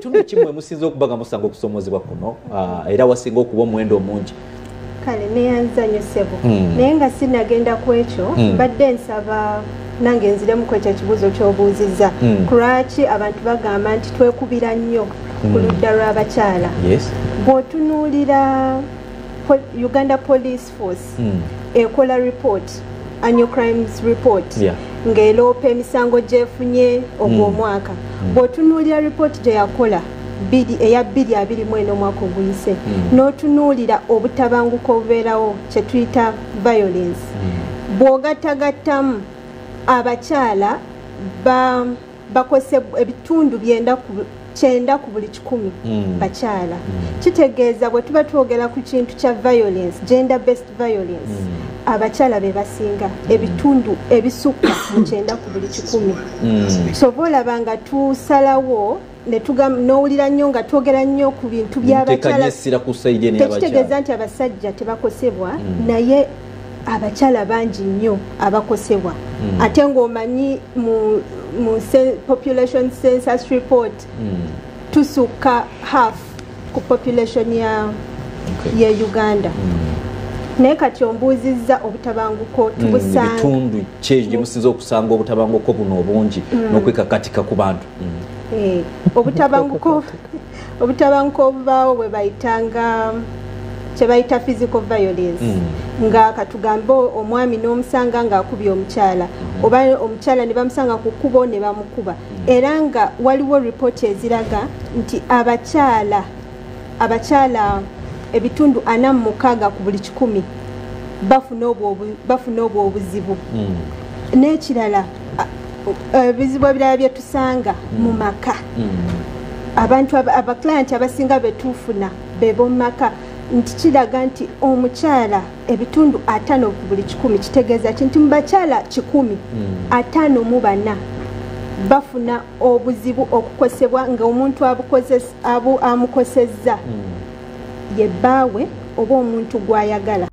kitundu kimwe musinze okubaga musanga okusomozebwa kuno era wasinga okuba omuwendo omungi kale neyanzanyo sebo naye nga sinagenda ku ekyo mbadde nsaba nange nziremu ku ekyo ekibuuzo ky'obuuzizza kulwaki abantu bagamba nti twekubira nnyo ku ludda lw'abakyala bw'otunuulira Uganda Police Force ekola report annual crimes report ng'eroopa emisango gy'efunye ogw'omwaka bw'otunuulira report gye yakola eya 2021 omwaka oguyise n'otunuulira obutabanguko obubeerawo kye tuyita violence bw'ogattagattamu abakyala bakosebwa ebitundu 9 ku buli 100 bakyala kitegeeza bwe tuba twogera ku kintu kya violence gender based violence abakyala be basinga ebitundu ebisukka 9 ku buli 100 so bolaba nga tusalawo n'owulira nnyo nga twogera nnyo ku bintu by'abakyala tekitegeeza nti abasajja tebakosebwa naye abakyala bangi nnyo abakosebwa ate ng'omanyi mu population census report tusukka half ku population ya Uganda naye kati ombuuzizza obutabanguko tubusanga ebitundu kye musinza okusanga obutabanguko buno obungi n'okwekakatika ku bantu obutabanguko obubaawo bwe bayitanga kye bayita physical violence nga katugambe omwami n'omusanga ng'akubye omukyala oba omukyala ne bamusanga ku kkubo ne bamukuba era nga waliwo ripooti eziraga nti abakyala ebitundu 46 ku buli 100 bafuna obwo obuzibu n'ekirala ebizibu ebirala bye tusanga mu maka abantu abaklayenti abasinga betufuna bebo mu maka nti kiraga nti omukyala ebitundu 5 ku buli 100 kitegeeza nti mu bakyala 100 54 bafuna obuzibu okukosebwa nga omuntu amukosezza ye bbaawe oba omuntu gw'ayagala